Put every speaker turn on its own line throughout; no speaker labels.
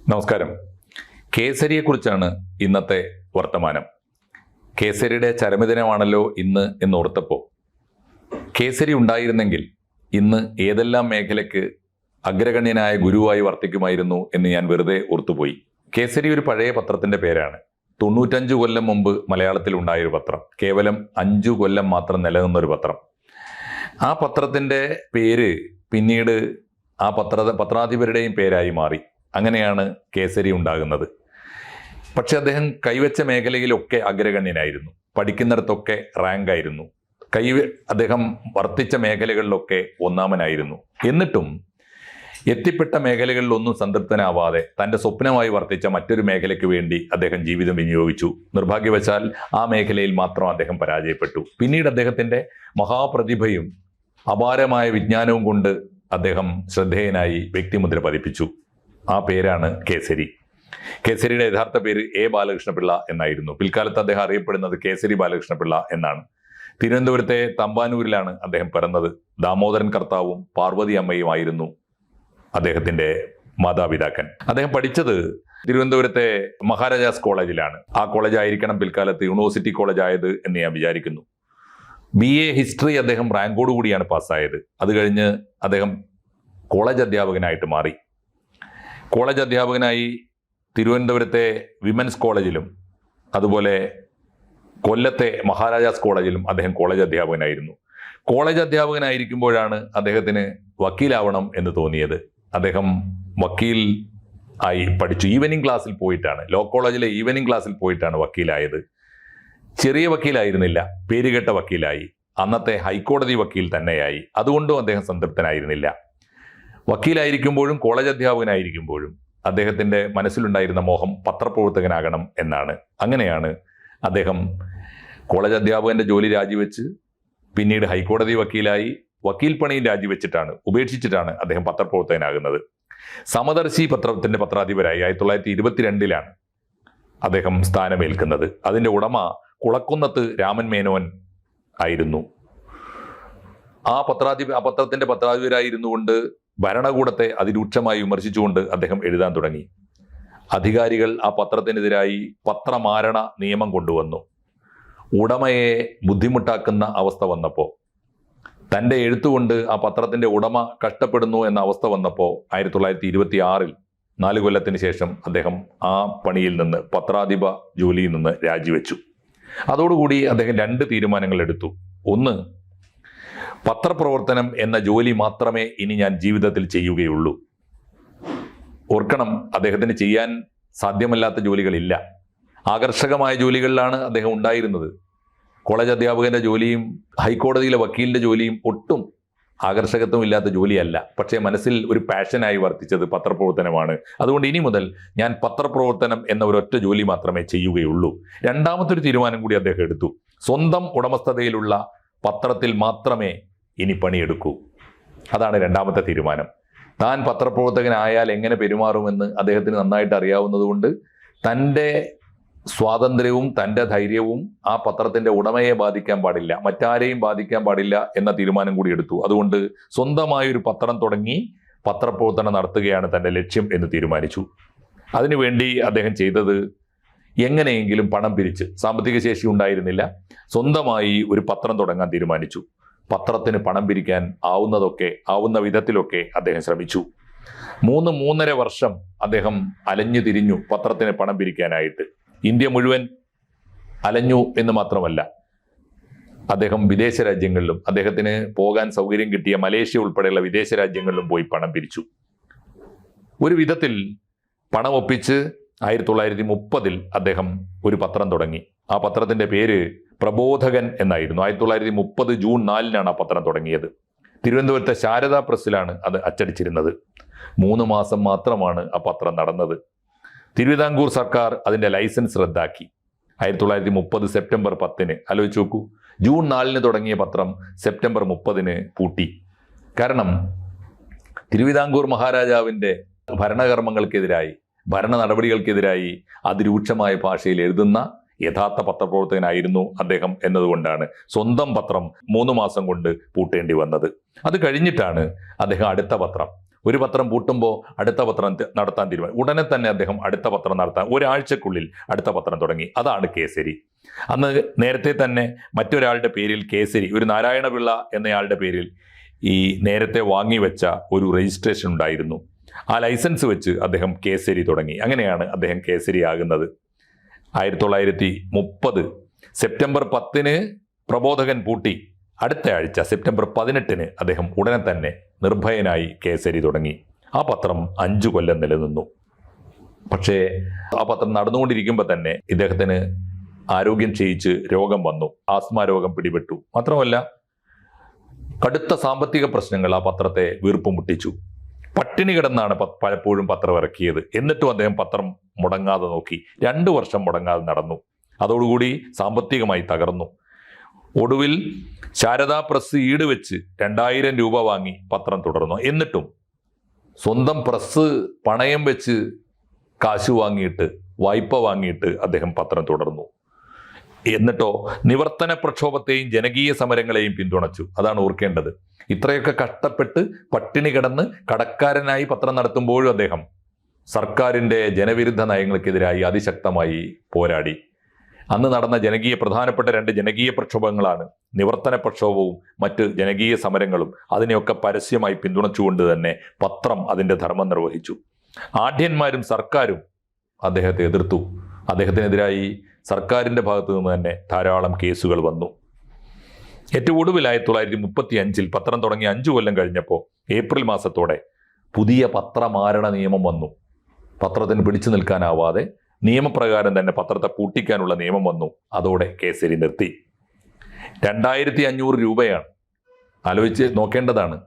നമസ്കാരം. കേസരിയെക്കുറിച്ചാണ് ഇന്നത്തെ വർത്തമാനം. കേസരിയുടെ ചരമദിനമാണല്ലോ ഇന്ന് എന്നോർത്തപ്പോൾ കേസരി ഉണ്ടായിരുന്നെങ്കിൽ ഇന്ന് ഏതെല്ലാം മേഖലയ്ക്ക് അഗ്രഗണ്യനായ ഗുരുവായി വർത്തിക്കുമായിരുന്നു എന്ന് ഞാൻ വെറുതെ ഓർത്തുപോയി. കേസരി ഒരു പഴയ പത്രത്തിന്റെ പേരാണ്. 95 കൊല്ലം മുമ്പ് മലയാളത്തിൽ ഉണ്ടായൊരു പത്രം. കേവലം 5 കൊല്ലം മാത്രം നിലനിന്നൊരു പത്രം. ആ പത്രത്തിന്റെ പേര് പിന്നീട് ആ പത്രാധിപരുടെയും പേരായി മാറി. അങ്ങനെയാണ് കേസരി ഉണ്ടാകുന്നത്. പക്ഷെ അദ്ദേഹം കൈവച്ച മേഖലയിലൊക്കെ അഗ്രഗണ്യനായിരുന്നു. പഠിക്കുന്നിടത്തൊക്കെ റാങ്കായിരുന്നു. അദ്ദേഹം വർത്തിച്ച മേഖലകളിലൊക്കെ ഒന്നാമനായിരുന്നു. എന്നിട്ടും എത്തിപ്പെട്ട മേഖലകളിലൊന്നും സംതൃപ്തനാവാതെ തൻ്റെ സ്വപ്നമായി വർത്തിച്ച മറ്റൊരു മേഖലയ്ക്ക് വേണ്ടി അദ്ദേഹം ജീവിതം വിനിയോഗിച്ചു. നിർഭാഗ്യവശാൽ ആ മേഖലയിൽ മാത്രം അദ്ദേഹം പരാജയപ്പെട്ടു. പിന്നീട് അദ്ദേഹത്തിൻ്റെ മഹാപ്രതിഭയും അപാരമായ വിജ്ഞാനവും കൊണ്ട് അദ്ദേഹം ശ്രദ്ധേയനായി വ്യക്തിമുദ്ര പതിപ്പിച്ചു. ആ പേരാണ് കേസരി. കേസരിയുടെ യഥാർത്ഥ പേര് എ ബാലകൃഷ്ണപിള്ള എന്നായിരുന്നു. പിൽക്കാലത്ത് അദ്ദേഹം അറിയപ്പെടുന്നത് കേസരി ബാലകൃഷ്ണപിള്ള എന്നാണ്. തിരുവനന്തപുരത്തെ തമ്പാനൂരിലാണ് അദ്ദേഹം പിറന്നത്. ദാമോദരൻ കർത്താവും പാർവതി അമ്മയുമായിരുന്നു അദ്ദേഹത്തിന്റെ മാതാപിതാക്കൻ. അദ്ദേഹം പഠിച്ചത് തിരുവനന്തപുരത്തെ മഹാരാജാസ് കോളേജിലാണ്. ആ കോളേജ് ആയിരിക്കണം പിൽക്കാലത്ത് യൂണിവേഴ്സിറ്റി കോളേജ് ആയത് എന്ന് ഞാൻ വിചാരിക്കുന്നു. BA ഹിസ്റ്ററി അദ്ദേഹം റാങ്കോടുകൂടിയാണ് പാസ്സായത്. അത് കഴിഞ്ഞ് അദ്ദേഹം കോളേജ് അധ്യാപകനായിട്ട് മാറി. കോളേജ് അധ്യാപകനായി തിരുവനന്തപുരത്തെ വിമൻസ് കോളേജിലും അതുപോലെ കൊല്ലത്തെ മഹാരാജാസ് കോളേജിലും അദ്ദേഹം കോളേജ് അധ്യാപകനായിരുന്നു. കോളേജ് അധ്യാപകനായിരിക്കുമ്പോഴാണ് അദ്ദേഹത്തിന് വക്കീലാവണം എന്ന് തോന്നിയത്. അദ്ദേഹം വക്കീൽ ആയി പഠിച്ചു. ഈവനിങ് ക്ലാസ്സിൽ പോയിട്ടാണ്, ലോ കോളേജിലെ ഈവനിങ് ക്ലാസ്സിൽ പോയിട്ടാണ് വക്കീലായത്. ചെറിയ വക്കീലായിരുന്നില്ല, പേരുകെട്ട വക്കീലായി. അന്നത്തെ ഹൈക്കോടതി വക്കീൽ തന്നെയായി. അതുകൊണ്ടും അദ്ദേഹം സംതൃപ്തനായിരുന്നില്ല. വക്കീലായിരിക്കുമ്പോഴും കോളേജ് അധ്യാപകനായിരിക്കുമ്പോഴും അദ്ദേഹത്തിൻ്റെ മനസ്സിലുണ്ടായിരുന്ന മോഹം പത്രപ്രവർത്തകനാകണം എന്നാണ്. അങ്ങനെയാണ് അദ്ദേഹം കോളേജ് അധ്യാപകന്റെ ജോലി രാജിവെച്ച് പിന്നീട് ഹൈക്കോടതി വക്കീലായി. വക്കീൽ പണിയും ഉപേക്ഷിച്ചിട്ടാണ് അദ്ദേഹം പത്രപ്രവർത്തകനാകുന്നത്. സമദർശി പത്രത്തിന്റെ പത്രാധിപരായി 1922 അദ്ദേഹം സ്ഥാനമേൽക്കുന്നത്. അതിന്റെ ഉടമ കുളക്കുന്നത്ത് രാമൻ മേനോൻ ആയിരുന്നു. ആ പത്രത്തിന്റെ പത്രാധിപരായിരുന്നു കൊണ്ട് ഭരണകൂടത്തെ അതിരൂക്ഷമായി വിമർശിച്ചുകൊണ്ട് അദ്ദേഹം എഴുതാൻ തുടങ്ങി. അധികാരികൾ ആ പത്രത്തിനെതിരായി പത്രമാരണ നിയമം കൊണ്ടുവന്നു. ഉടമയെ ബുദ്ധിമുട്ടാക്കുന്ന അവസ്ഥ വന്നപ്പോൾ, തൻ്റെ എഴുത്തുകൊണ്ട് ആ പത്രത്തിന്റെ ഉടമ കഷ്ടപ്പെടുന്നു എന്ന അവസ്ഥ വന്നപ്പോൾ 1926 4 കൊല്ലത്തിന് ശേഷം അദ്ദേഹം ആ പണിയിൽ നിന്ന്, പത്രാധിപ ജോലിയിൽ നിന്ന് രാജിവെച്ചു. അതോടുകൂടി അദ്ദേഹം 2 തീരുമാനങ്ങൾ എടുത്തു. ഒന്ന്, പത്രപ്രവർത്തനം എന്ന ജോലി മാത്രമേ ഇനി ഞാൻ ജീവിതത്തിൽ ചെയ്യുകയുള്ളൂ. ഓർക്കണം, അദ്ദേഹത്തിന് ചെയ്യാൻ സാധ്യമല്ലാത്ത ജോലികളില്ല. ആകർഷകമായ ജോലികളിലാണ് അദ്ദേഹം ഉണ്ടായിരുന്നത്. കോളേജ് അധ്യാപകന്റെ ജോലിയും ഹൈക്കോടതിയിലെ വക്കീലിന്റെ ജോലിയും ഒട്ടും ആകർഷകത്വമില്ലാത്ത ജോലിയല്ല. പക്ഷേ മനസ്സിൽ ഒരു പാഷനായി വർത്തിച്ചത് പത്രപ്രവർത്തനമാണ്. അതുകൊണ്ട് ഇനി മുതൽ ഞാൻ പത്രപ്രവർത്തനം എന്ന ഒരൊറ്റ ജോലി മാത്രമേ ചെയ്യുകയുള്ളൂ. രണ്ടാമത്തെ ഒരു തീരുമാനം കൂടി അദ്ദേഹം എടുത്തു. സ്വന്തം ഉടമസ്ഥതയിലുള്ള പത്രത്തിൽ മാത്രമേ ഇനി പണിയെടുക്കൂ. അതാണ് രണ്ടാമത്തെ തീരുമാനം. താൻ പത്രപ്രവർത്തകനായാൽ എങ്ങനെ പെരുമാറുമെന്ന് അദ്ദേഹത്തിന് നന്നായിട്ട് അറിയാവുന്നതുകൊണ്ട് തൻ്റെ സ്വാതന്ത്ര്യവും തൻ്റെ ധൈര്യവും ആ പത്രത്തിന്റെ ഉടമയെ ബാധിക്കാൻ പാടില്ല, മറ്റാരെയും ബാധിക്കാൻ പാടില്ല എന്ന തീരുമാനം കൂടി എടുത്തു. അതുകൊണ്ട് സ്വന്തമായൊരു പത്രം തുടങ്ങി പത്രപ്രവർത്തനം നടത്തുകയാണ് തൻ്റെ ലക്ഷ്യം എന്ന് തീരുമാനിച്ചു. അതിനുവേണ്ടി അദ്ദേഹം ചെയ്തത്, എങ്ങനെയെങ്കിലും പണം പിരിച്ച്, സാമ്പത്തിക ശേഷി ഉണ്ടായിരുന്നില്ല, സ്വന്തമായി ഒരു പത്രം തുടങ്ങാൻ തീരുമാനിച്ചു. പത്രത്തിന് പണം പിരിക്കാൻ ആവുന്ന വിധത്തിലൊക്കെ അദ്ദേഹം ശ്രമിച്ചു. 3.5 വർഷം അദ്ദേഹം അലഞ്ഞു തിരിഞ്ഞു പത്രത്തിന് പണം പിരിക്കാനായിട്ട്. ഇന്ത്യ മുഴുവൻ അലഞ്ഞു എന്ന് മാത്രമല്ല, അദ്ദേഹം വിദേശ രാജ്യങ്ങളിലും, അദ്ദേഹത്തിന് പോകാൻ സൗകര്യം കിട്ടിയ മലേഷ്യ ഉൾപ്പെടെയുള്ള വിദേശ രാജ്യങ്ങളിലും പോയി പണം പിരിച്ചു. ഒരു വിധത്തിൽ പണം ഒപ്പിച്ച് 1930 അദ്ദേഹം ഒരു പത്രം തുടങ്ങി. ആ പത്രത്തിന്റെ പേര് പ്രബോധകൻ എന്നായിരുന്നു. 1930 ജൂൺ 4 ആ പത്രം തുടങ്ങിയത്. തിരുവനന്തപുരത്തെ ശാരദാ പ്രസ്സിലാണ് അത് അച്ചടിച്ചിരുന്നത്. 3 മാസം മാത്രമാണ് ആ പത്രം നടന്നത്. തിരുവിതാംകൂർ സർക്കാർ അതിന്റെ ലൈസൻസ് റദ്ദാക്കി. 1930 സെപ്റ്റംബർ 10 ആലോചിച്ച് നോക്കൂ, ജൂൺ 4 തുടങ്ങിയ പത്രം സെപ്റ്റംബർ 30 പൂട്ടി. കാരണം തിരുവിതാംകൂർ മഹാരാജാവിന്റെ ഭരണകർമ്മങ്ങൾക്കെതിരായി, ഭരണ നടപടികൾക്കെതിരായി അതിരൂക്ഷമായ ഭാഷയിൽ എഴുതുന്ന യഥാർത്ഥ പത്രപ്രവർത്തകനായിരുന്നു അദ്ദേഹം എന്നതുകൊണ്ടാണ് സ്വന്തം പത്രം 3 മാസം കൊണ്ട് പൂട്ടേണ്ടി വന്നത്. അത് കഴിഞ്ഞിട്ടാണ് അദ്ദേഹം അടുത്ത പത്രം, ഒരു പത്രം പൂട്ടുമ്പോൾ അടുത്ത പത്രം നടത്താൻ തീരുമാനം. ഉടനെ തന്നെ അദ്ദേഹം അടുത്ത പത്രം നടത്താൻ ഒരാഴ്ചക്കുള്ളിൽ അടുത്ത പത്രം തുടങ്ങി. അതാണ് കേസരി. അന്ന് നേരത്തെ തന്നെ മറ്റൊരാളുടെ പേരിൽ കേസരി, ഒരു നാരായണപിള്ള എന്നയാളുടെ പേരിൽ ഈ നേരത്തെ വാങ്ങിവെച്ച ഒരു രജിസ്ട്രേഷൻ ഉണ്ടായിരുന്നു. ആ ലൈസൻസ് വെച്ച് അദ്ദേഹം കേസരി തുടങ്ങി. അങ്ങനെയാണ് അദ്ദേഹം കേസരി ആകുന്നത്. 1930 സെപ്റ്റംബർ 10 പ്രബോധകൻ പൂട്ടി. അടുത്ത ആഴ്ച സെപ്റ്റംബർ 18 അദ്ദേഹം ഉടനെ തന്നെ നിർഭയനായി കേസരി തുടങ്ങി. ആ പത്രം 5 കൊല്ലം നിലനിന്നു. പക്ഷേ ആ പത്രം നടന്നുകൊണ്ടിരിക്കുമ്പോൾ തന്നെ ഇദ്ദേഹത്തിന് ആരോഗ്യം ക്ഷയിച്ച് രോഗം വന്നു. ആസ്മ രോഗം പിടിപെട്ടു. മാത്രമല്ല കടുത്ത സാമ്പത്തിക പ്രശ്നങ്ങൾ ആ പത്രത്തെ വീർപ്പ് മുട്ടിച്ചു. പട്ടിണി കിടന്നാണ് പലപ്പോഴും പത്രം ഇറക്കിയത്. എന്നിട്ടും അദ്ദേഹം പത്രം മുടങ്ങാതെ നോക്കി. 2 വർഷം മുടങ്ങാതെ നടന്നു. അതോടുകൂടി സാമ്പത്തികമായി തകർന്നു. ഒടുവിൽ ശാരദാ പ്രസ് ഈട് വെച്ച് 2000 രൂപ വാങ്ങി പത്രം തുടർന്നു. എന്നിട്ടും സ്വന്തം പ്രസ് പണയം വെച്ച് കാശ് വാങ്ങിയിട്ട്, വായ്പ വാങ്ങിയിട്ട് അദ്ദേഹം പത്രം തുടർന്നു. എന്നിട്ടോ നിവർത്തന പ്രക്ഷോഭത്തെയും ജനകീയ സമരങ്ങളെയും പിന്തുണച്ചു. അതാണ് ഓർക്കേണ്ടത്. ഇത്രയൊക്കെ കഷ്ടപ്പെട്ട് പട്ടിണി കിടന്ന് കടക്കാരനായി പത്രം നടത്തുമ്പോഴും അദ്ദേഹം സർക്കാരിൻ്റെ ജനവിരുദ്ധ നയങ്ങൾക്കെതിരായി അതിശക്തമായി പോരാടി. അന്ന് നടന്ന പ്രധാനപ്പെട്ട 2 ജനകീയ പ്രക്ഷോഭങ്ങളാണ് നിവർത്തന പ്രക്ഷോഭവും മറ്റ് ജനകീയ സമരങ്ങളും. അതിനെയൊക്കെ പരസ്യമായി പിന്തുണച്ചുകൊണ്ട് തന്നെ പത്രം അതിൻ്റെ ധർമ്മം നിർവഹിച്ചു. ആഢ്യന്മാരും സർക്കാരും അദ്ദേഹത്തെ എതിർത്തു. അദ്ദേഹത്തിനെതിരായി സർക്കാരിൻ്റെ ഭാഗത്തു നിന്ന് തന്നെ ധാരാളം കേസുകൾ വന്നു. ഏറ്റവും ഒടുവിൽ 1935 പത്രം തുടങ്ങി 5 കൊല്ലം കഴിഞ്ഞപ്പോൾ ഏപ്രിൽ മാസത്തോടെ പുതിയ പത്രമാരണ നിയമം വന്നു. പത്രത്തിന് പിടിച്ചു നിൽക്കാനാവാതെ നിയമപ്രകാരം തന്നെ പത്രത്തെ പൂട്ടിക്കാനുള്ള നിയമം വന്നു. അതോടെ കേസരി നിർത്തി. 2500 രൂപയാണ്. ആലോചിച്ച് നോക്കേണ്ടതാണ്.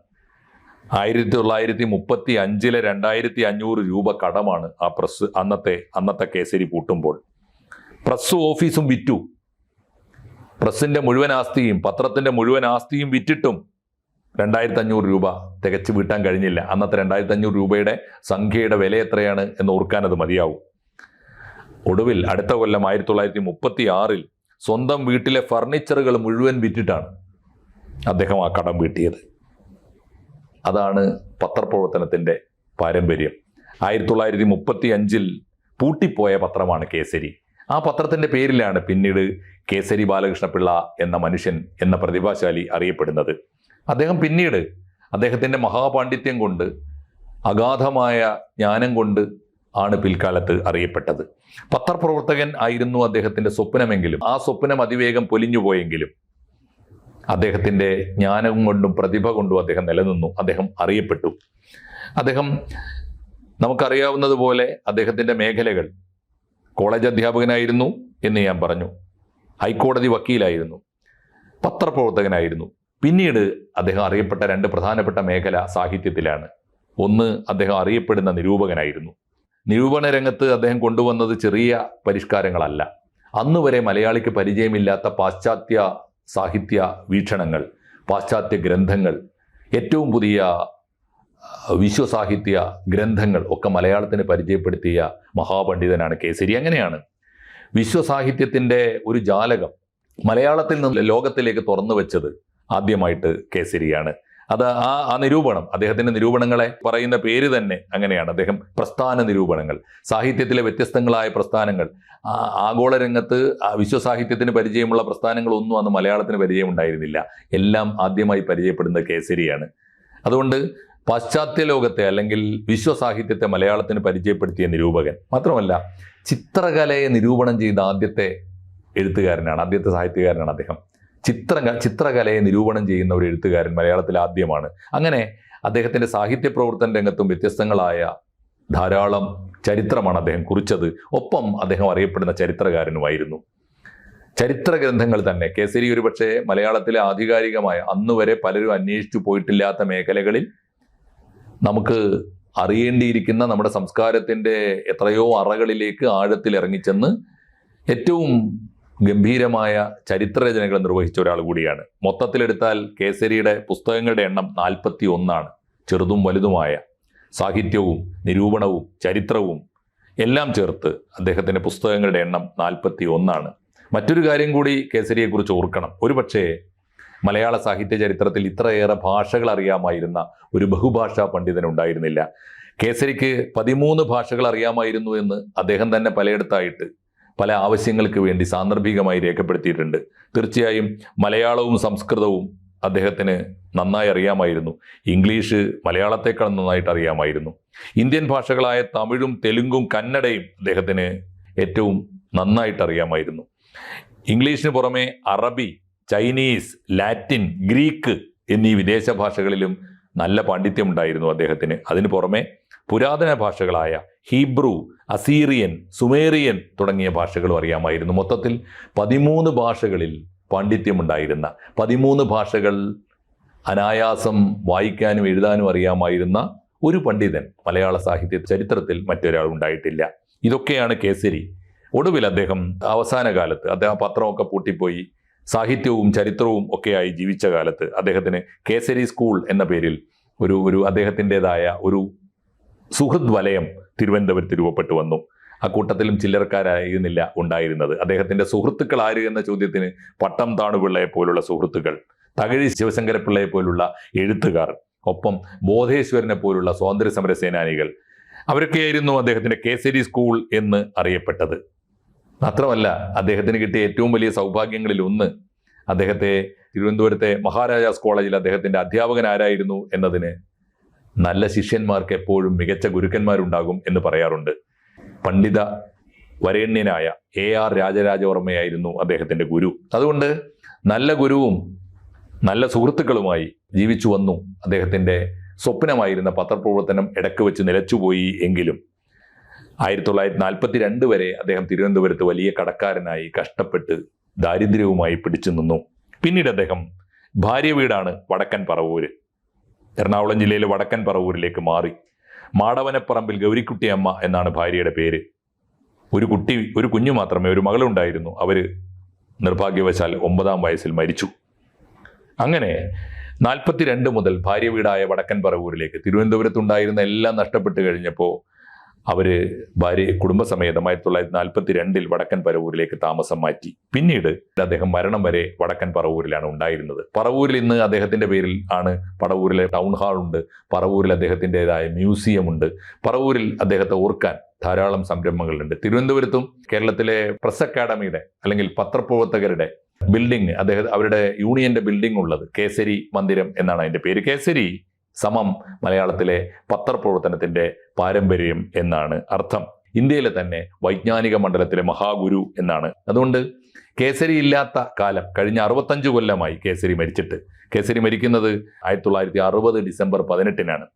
1935 2500 രൂപ കടമാണ് ആ പ്രസ് അന്നത്തെ കേസരി പൂട്ടുമ്പോൾ. പ്രസ് ഓഫീസും വിറ്റു. പ്രസിന്റെ മുഴുവൻ ആസ്തിയും പത്രത്തിന്റെ മുഴുവൻ ആസ്തിയും വിറ്റിട്ടും 2500 രൂപ തികച്ചു വീട്ടാൻ കഴിഞ്ഞില്ല. അന്നത്തെ 2500 രൂപയുടെ സംഖ്യയുടെ വില എത്രയാണ് എന്ന് ഓർക്കാൻ അത് മതിയാവും. ഒടുവിൽ അടുത്ത കൊല്ലം 1936 സ്വന്തം വീട്ടിലെ ഫർണിച്ചറുകൾ മുഴുവൻ വിറ്റിട്ടാണ് അദ്ദേഹം ആ കടം വീട്ടിയത്. അതാണ് പത്രപ്രവർത്തനത്തിന്റെ പാരമ്പര്യം. 1935 പൂട്ടിപ്പോയ പത്രമാണ് കേസരി. ആ പത്രത്തിന്റെ പേരിലാണ് പിന്നീട് കേസരി ബാലകൃഷ്ണപിള്ള എന്ന മനുഷ്യൻ, എന്ന പ്രതിഭാശാലി അറിയപ്പെടുന്നത്. അദ്ദേഹം പിന്നീട് അദ്ദേഹത്തിന്റെ മഹാപാണ്ഡിത്യം കൊണ്ട്, അഗാധമായ ജ്ഞാനം കൊണ്ട് ആണ് പിൽക്കാലത്ത് അറിയപ്പെട്ടത്. പത്രപ്രവർത്തകൻ ആയിരുന്നു അദ്ദേഹത്തിന്റെ സ്വപ്നമെങ്കിലും ആ സ്വപ്നം അതിവേഗം പൊലിഞ്ഞുപോയെങ്കിലും അദ്ദേഹത്തിന്റെ ജ്ഞാനം കൊണ്ടും പ്രതിഭ കൊണ്ടും അദ്ദേഹം നിലനിന്നു. അദ്ദേഹം അറിയപ്പെട്ടു. നമുക്കറിയാവുന്നതുപോലെ അദ്ദേഹത്തിന്റെ മേഖലകൾ കോളേജ് അധ്യാപകനായിരുന്നു എന്ന് ഞാൻ പറഞ്ഞു, ഹൈക്കോടതി വക്കീലായിരുന്നു, പത്രപ്രവർത്തകനായിരുന്നു. പിന്നീട് അദ്ദേഹം അറിയപ്പെട്ട 2 പ്രധാനപ്പെട്ട മേഖല സാഹിത്യത്തിലാണ്. ഒന്ന്, അദ്ദേഹം അറിയപ്പെടുന്ന നിരൂപകനായിരുന്നു. നിരൂപണ രംഗത്ത് അദ്ദേഹം കൊണ്ടുവന്നത് ചെറിയ പരിഷ്കാരങ്ങളല്ല. അന്നുവരെ മലയാളിക്ക് പരിചയമില്ലാത്ത പാശ്ചാത്യ സാഹിത്യ വീക്ഷണങ്ങൾ, പാശ്ചാത്യ ഗ്രന്ഥങ്ങൾ, ഏറ്റവും പുതിയ വിശ്വസാഹിത്യ ഗ്രന്ഥങ്ങൾ ഒക്കെ മലയാളത്തിന് പരിചയപ്പെടുത്തിയ മഹാപണ്ഡിതനാണ് കേസരി. അങ്ങനെയാണ് വിശ്വസാഹിത്യത്തിൻ്റെ ഒരു ജാലകം മലയാളത്തിൽ നിന്ന് ലോകത്തിലേക്ക് തുറന്നു വെച്ചത് ആദ്യമായിട്ട് കേസരിയാണ്. അത് ആ നിരൂപണം, അദ്ദേഹത്തിൻ്റെ നിരൂപണങ്ങളെ പറയുന്ന പേര് തന്നെ അങ്ങനെയാണ്. അദ്ദേഹം പ്രസ്ഥാന നിരൂപണങ്ങൾ, സാഹിത്യത്തിലെ വ്യത്യസ്തങ്ങളായ പ്രസ്ഥാനങ്ങൾ, ആഗോള രംഗത്ത് വിശ്വസാഹിത്യത്തിന് പരിചയമുള്ള പ്രസ്ഥാനങ്ങളൊന്നും അന്ന് മലയാളത്തിന് പരിചയമുണ്ടായിരുന്നില്ല. എല്ലാം ആദ്യമായി പരിചയപ്പെടുന്നത് കേസരിയാണ്. അതുകൊണ്ട് പാശ്ചാത്യ ലോകത്തെ അല്ലെങ്കിൽ വിശ്വസാഹിത്യത്തെ മലയാളത്തിന് പരിചയപ്പെടുത്തിയ നിരൂപകൻ. മാത്രമല്ല ചിത്രകലയെ നിരൂപണം ചെയ്ത ആദ്യത്തെ എഴുത്തുകാരനാണ്, ആദ്യത്തെ സാഹിത്യകാരനാണ് അദ്ദേഹം. ചിത്രകലയെ നിരൂപണം ചെയ്യുന്ന ഒരു എഴുത്തുകാരൻ മലയാളത്തിൽ ആദ്യമാണ്. അങ്ങനെ അദ്ദേഹത്തിൻ്റെ സാഹിത്യ പ്രവർത്തന രംഗത്തും വ്യത്യസ്തങ്ങളായ ധാരാളം ചരിത്രമാണ് അദ്ദേഹം കുറിച്ചത്. ഒപ്പം അദ്ദേഹം അറിയപ്പെടുന്ന ചരിത്രകാരനുമായിരുന്നു. ചരിത്ര ഗ്രന്ഥങ്ങൾ തന്നെ കേസരി ഒരുപക്ഷെ മലയാളത്തിലെ ആധികാരികമായ, അന്നുവരെ പലരും അന്വേഷിച്ചു പോയിട്ടില്ലാത്ത മേഖലകളിൽ നമുക്ക് അറിയേണ്ടിയിരിക്കുന്ന നമ്മുടെ സംസ്കാരത്തിൻ്റെ എത്രയോ അറകളിലേക്ക് ആഴത്തിൽ ഇറങ്ങിച്ചെന്ന് ഏറ്റവും ഗംഭീരമായ ചരിത്രരചനകൾ നിർവഹിച്ച ഒരാൾ കൂടിയാണ്. മൊത്തത്തിലെടുത്താൽ കേസരിയുടെ പുസ്തകങ്ങളുടെ എണ്ണം 41, ചെറുതും വലുതുമായ സാഹിത്യവും നിരൂപണവും ചരിത്രവും എല്ലാം ചേർത്ത് അദ്ദേഹത്തിൻ്റെ പുസ്തകങ്ങളുടെ എണ്ണം 41. മറ്റൊരു കാര്യം കൂടി കേസരിയെക്കുറിച്ച് ഓർക്കണം. ഒരുപക്ഷേ മലയാള സാഹിത്യ ചരിത്രത്തിൽ ഇത്രയേറെ ഭാഷകൾ അറിയാമായിരുന്ന ഒരു ബഹുഭാഷാ പണ്ഡിതൻ ഉണ്ടായിരുന്നില്ല. കേസരിക്ക് 13 ഭാഷകൾ അറിയാമായിരുന്നു എന്ന് അദ്ദേഹം തന്നെ പലയിടത്തായിട്ട് പല ആവശ്യങ്ങൾക്ക് വേണ്ടി സാന്ദർഭികമായി രേഖപ്പെടുത്തിയിട്ടുണ്ട്. തീർച്ചയായും മലയാളവും സംസ്കൃതവും അദ്ദേഹത്തിന് നന്നായി അറിയാമായിരുന്നു. ഇംഗ്ലീഷ് മലയാളത്തെക്കാൾ നന്നായിട്ട് അറിയാമായിരുന്നു. ഇന്ത്യൻ ഭാഷകളായ തമിഴും തെലുങ്കും കന്നഡയും അദ്ദേഹത്തിന് ഏറ്റവും നന്നായിട്ട് അറിയാമായിരുന്നു. ഇംഗ്ലീഷിന് പുറമെ അറബി, ചൈനീസ്, ലാറ്റിൻ, ഗ്രീക്ക് എന്നീ വിദേശ ഭാഷകളിലും നല്ല പാണ്ഡിത്യമുണ്ടായിരുന്നു അദ്ദേഹത്തിന്. അതിനു പുറമെ പുരാതന ഭാഷകളായ ഹീബ്രു, അസീറിയൻ, സുമേറിയൻ തുടങ്ങിയ ഭാഷകളും അറിയാമായിരുന്നു. മൊത്തത്തിൽ 13 ഭാഷകളിൽ പാണ്ഡിത്യമുണ്ടായിരുന്ന, 13 ഭാഷകൾ അനായാസം വായിക്കാനും എഴുതാനും അറിയാമായിരുന്ന ഒരു പണ്ഡിതൻ മലയാള സാഹിത്യ ചരിത്രത്തിൽ മറ്റൊരാൾ ഉണ്ടായിട്ടില്ല. ഇതൊക്കെയാണ് കേസരി. ഒടുവിൽ അദ്ദേഹം അവസാന കാലത്ത് അദ്ദേഹം പത്രമൊക്കെ പൂട്ടിപ്പോയി സാഹിത്യവും ചരിത്രവും ഒക്കെയായി ജീവിച്ച കാലത്ത് അദ്ദേഹത്തിന് കേസരി സ്കൂൾ എന്ന പേരിൽ ഒരു അദ്ദേഹത്തിൻ്റെതായ ഒരു സുഹൃദ് വലയം തിരുവനന്തപുരത്ത് രൂപപ്പെട്ടു വന്നു. അക്കൂട്ടത്തിലും ചില്ലറക്കാരായിരുന്നില്ല ഉണ്ടായിരുന്നത്. അദ്ദേഹത്തിൻ്റെ സുഹൃത്തുക്കൾ ആര് എന്ന ചോദ്യത്തിന് പട്ടം താണുപിള്ളയെ പോലുള്ള സുഹൃത്തുക്കൾ, തകഴി ശിവശങ്കരപ്പിള്ളയെ പോലുള്ള എഴുത്തുകാർ, ഒപ്പം ബോധേശ്വരനെ പോലുള്ള സ്വാതന്ത്ര്യ സമര സേനാനികൾ, അവരൊക്കെയായിരുന്നു അദ്ദേഹത്തിൻ്റെ കേസരി സ്കൂൾ എന്ന് അറിയപ്പെട്ടത്. മാത്രമല്ല, അദ്ദേഹത്തിന് കിട്ടിയ ഏറ്റവും വലിയ സൗഭാഗ്യങ്ങളിൽ ഒന്ന്, അദ്ദേഹത്തെ തിരുവനന്തപുരത്തെ മഹാരാജാസ് കോളേജിൽ അദ്ദേഹത്തിൻ്റെ അധ്യാപകൻ ആരായിരുന്നു എന്നതിന് നല്ല ശിഷ്യന്മാർക്ക് എപ്പോഴും മികച്ച ഗുരുക്കന്മാരുണ്ടാകും എന്ന് പറയാറുണ്ട്. പണ്ഡിത വരേണ്യനായ AR രാജരാജവർമ്മയായിരുന്നു അദ്ദേഹത്തിൻ്റെ ഗുരു. അതുകൊണ്ട് നല്ല ഗുരുവും നല്ല സുഹൃത്തുക്കളുമായി ജീവിച്ചു വന്നു. അദ്ദേഹത്തിൻ്റെ സ്വപ്നമായിരുന്ന പത്രപ്രവർത്തനം ഇടയ്ക്ക് വെച്ച് നിലച്ചുപോയി എങ്കിലും 1942 വരെ അദ്ദേഹം തിരുവനന്തപുരത്ത് വലിയ കടക്കാരനായി കഷ്ടപ്പെട്ട് ദാരിദ്ര്യവുമായി പിടിച്ചു നിന്നു. പിന്നീട് അദ്ദേഹം ഭാര്യ വീടാണ് വടക്കൻ പറവൂര്, എറണാകുളം ജില്ലയിലെ വടക്കൻ പറവൂരിലേക്ക് മാറി. മാടവനപ്പറമ്പിൽ ഗൗരിക്കുട്ടിയമ്മ എന്നാണ് ഭാര്യയുടെ പേര്. ഒരു കുഞ്ഞു മാത്രമേ, ഒരു മകളുണ്ടായിരുന്നു. അവർ നിർഭാഗ്യവശാൽ 9ാം വയസ്സിൽ മരിച്ചു. അങ്ങനെ 42 മുതൽ ഭാര്യ വീടായ വടക്കൻ പറവൂരിലേക്ക്, തിരുവനന്തപുരത്തുണ്ടായിരുന്ന എല്ലാം നഷ്ടപ്പെട്ട് കഴിഞ്ഞപ്പോൾ അവർ കുടുംബസമേതം 1942 വടക്കൻ പറവൂരിലേക്ക് താമസം മാറ്റി. പിന്നീട് അദ്ദേഹം മരണം വരെ വടക്കൻ പറവൂരിലാണ് ഉണ്ടായിരുന്നത്. പറവൂരിൽ ഇന്ന് അദ്ദേഹത്തിൻ്റെ പേരിൽ ആണ് പറവൂരിലെ ടൗൺ ഹാൾ ഉണ്ട്, പറവൂരിൽ അദ്ദേഹത്തിൻ്റെതായ മ്യൂസിയം ഉണ്ട്, പറവൂരിൽ അദ്ദേഹത്തെ ഓർക്കാൻ ധാരാളം സംരംഭങ്ങളുണ്ട്. തിരുവനന്തപുരത്തും കേരളത്തിലെ പ്രസ് അക്കാഡമിയുടെ അല്ലെങ്കിൽ പത്രപ്രവർത്തകരുടെ ബിൽഡിംഗ്, അവരുടെ യൂണിയന്റെ ബിൽഡിംഗ് ഉള്ളത് കേസരി മന്ദിരം എന്നാണ് അതിൻ്റെ പേര്. കേസരി സമം മലയാളത്തിലെ പത്രപ്രവർത്തനത്തിൻ്റെ പാരമ്പര്യം എന്നാണ് അർത്ഥം. ഇന്ത്യയിലെ തന്നെ വൈജ്ഞാനിക മണ്ഡലത്തിലെ മഹാഗുരു എന്നാണ്. അതുകൊണ്ട് കേസരി ഇല്ലാത്ത കാലം കഴിഞ്ഞ 65 കൊല്ലമായി കേസരി മരിച്ചിട്ട്. കേസരി മരിക്കുന്നത് 1960 ഡിസംബർ 18-നാണ്.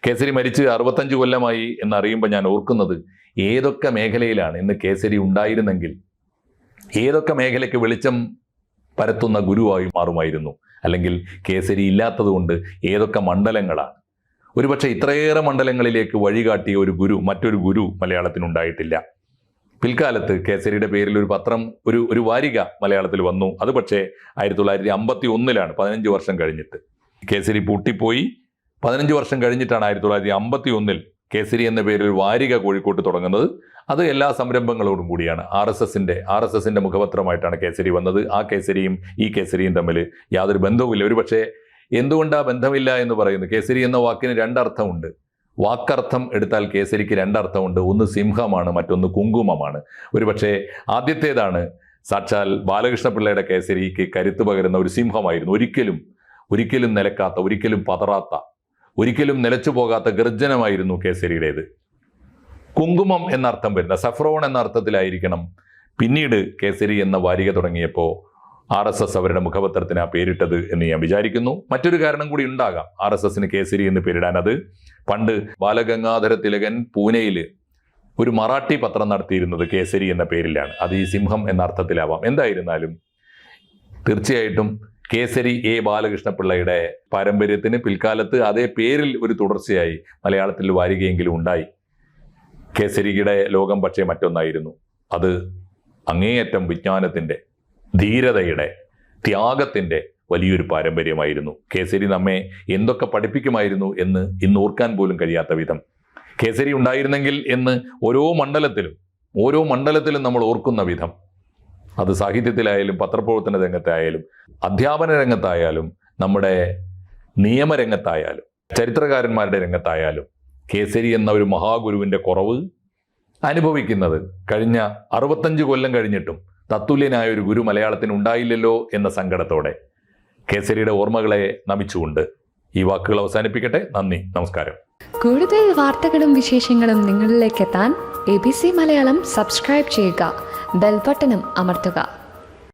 കേസരി മരിച്ച് 65 കൊല്ലമായി എന്നറിയുമ്പോൾ ഞാൻ ഓർക്കുന്നത്, ഏതൊക്കെ മേഖലയിലാണ് ഇന്ന് കേസരി ഉണ്ടായിരുന്നെങ്കിൽ ഏതൊക്കെ മേഖലയ്ക്ക് വെളിച്ചം പരത്തുന്ന ഗുരുവായി മാറുമായിരുന്നു. അല്ലെങ്കിൽ കേസരി ഇല്ലാത്തത് കൊണ്ട് ഏതൊക്കെ മണ്ഡലങ്ങളാണ്. ഒരുപക്ഷെ ഇത്രയേറെ മണ്ഡലങ്ങളിലേക്ക് വഴികാട്ടിയ മറ്റൊരു ഗുരു മലയാളത്തിനുണ്ടായിട്ടില്ല. പിൽക്കാലത്ത് കേസരിയുടെ പേരിൽ ഒരു പത്രം, ഒരു വാരിക മലയാളത്തിൽ വന്നു. അത് പക്ഷേ 1951-ലാണ്, 15 വർഷം കഴിഞ്ഞിട്ട്. കേസരി പൂട്ടിപ്പോയി. 15 വർഷം കഴിഞ്ഞിട്ടാണ് 1951-ൽ കേസരി എന്ന പേരിൽ ഒരു വാരിക കോഴിക്കോട്ട് തുടങ്ങുന്നത്. അത് എല്ലാ സംരംഭങ്ങളോടും കൂടിയാണ്. RSSന്റെ മുഖപത്രമായിട്ടാണ് കേസരി വന്നത്. ആ കേസരിയും ഈ കേസരിയും തമ്മിൽ യാതൊരു ബന്ധവുമില്ല. ഒരുപക്ഷെ എന്തുകൊണ്ടാ ബന്ധമില്ല എന്ന് പറയുന്നത്, കേസരി എന്ന വാക്കിന് 2 അർത്ഥമുണ്ട്. വാക്കർത്ഥം എടുത്താൽ കേസരിക്ക് 2 അർത്ഥമുണ്ട്. ഒന്ന് സിംഹമാണ്, മറ്റൊന്ന് കുങ്കുമമാണ്. ഒരുപക്ഷെ ആദ്യത്തേതാണ് സാക്ഷാൽ ബാലകൃഷ്ണപിള്ളയുടെ കേസരിക്ക് കരുത്ത് പകരുന്ന ഒരു സിംഹമായിരുന്നു. ഒരിക്കലും നിലക്കാത്ത, ഒരിക്കലും പതറാത്ത, ഒരിക്കലും നിലച്ചു പോകാത്ത ഗർജനമായിരുന്നു കേസരിയുടേത്. കുങ്കുമം എന്നർത്ഥം വരുന്ന, സഫ്രോൺ എന്ന അർത്ഥത്തിലായിരിക്കണം പിന്നീട് കേസരി എന്ന വാരിക തുടങ്ങിയപ്പോൾ RSS അവരുടെ മുഖപത്രത്തിന് ആ പേരിട്ടത് എന്ന് ഞാൻ വിചാരിക്കുന്നു. മറ്റൊരു കാരണം കൂടി ഉണ്ടാകാം RSSന് കേസരി എന്ന് പേരിടാൻ. അത് പണ്ട് ബാലഗംഗാധര തിലകൻ പൂനെയിൽ ഒരു മറാഠി പത്രം നടത്തിയിരുന്നത് കേസരി എന്ന പേരിലാണ്. അത് ഈ സിംഹം എന്ന അർത്ഥത്തിലാവാം. എന്തായിരുന്നാലും തീർച്ചയായിട്ടും കേസരി ബാലകൃഷ്ണപിള്ളയുടെ പാരമ്പര്യത്തിന് പിൽക്കാലത്ത് അതേ പേരിൽ ഒരു തുടർച്ചയായി മലയാളത്തിൽ വാരികയെങ്കിലും ഉണ്ടായി. കേസരിയുടെ ലോകം പക്ഷേ മറ്റൊന്നായിരുന്നു. അത് അങ്ങേയറ്റം വിജ്ഞാനത്തിൻ്റെ, ധീരതയുടെ, ത്യാഗത്തിൻ്റെ വലിയൊരു പാരമ്പര്യമായിരുന്നു. കേസരി നമ്മെ എന്തൊക്കെ പഠിപ്പിക്കുമായിരുന്നു എന്ന് ഇന്ന് ഓർക്കാൻ പോലും കഴിയാത്ത വിധം. കേസരി ഉണ്ടായിരുന്നെങ്കിൽ എന്ന് ഓരോ മണ്ഡലത്തിലും നമ്മൾ ഓർക്കുന്ന വിധം അത് സാഹിത്യത്തിലായാലും പത്രപ്രവർത്തന രംഗത്തായാലും അധ്യാപന രംഗത്തായാലും നമ്മുടെ നിയമരംഗത്തായാലും ചരിത്രകാരന്മാരുടെ രംഗത്തായാലും കേസരി എന്ന ഒരു മഹാഗുരുവിൻ്റെ കുറവ് അനുഭവിക്കുന്നത് കഴിഞ്ഞ 65 കൊല്ലം കഴിഞ്ഞിട്ടും തത്തുല്യനായ ഒരു ഗുരു മലയാളത്തിന് ഉണ്ടായില്ലല്ലോ എന്ന സങ്കടത്തോടെ കേസരിയുടെ ഓർമ്മകളെ നമിച്ചുകൊണ്ട് ഈ വാക്കുകൾ അവസാനിപ്പിക്കട്ടെ. നന്ദി, നമസ്കാരം.
കൂടുതൽ വാർത്തകളും വിശേഷങ്ങളും നിങ്ങളിലേക്ക് എത്താൻ ABC മലയാളം സബ്സ്ക്രൈബ് ചെയ്യുക, ബെൽ ബട്ടണും അമർത്തുക.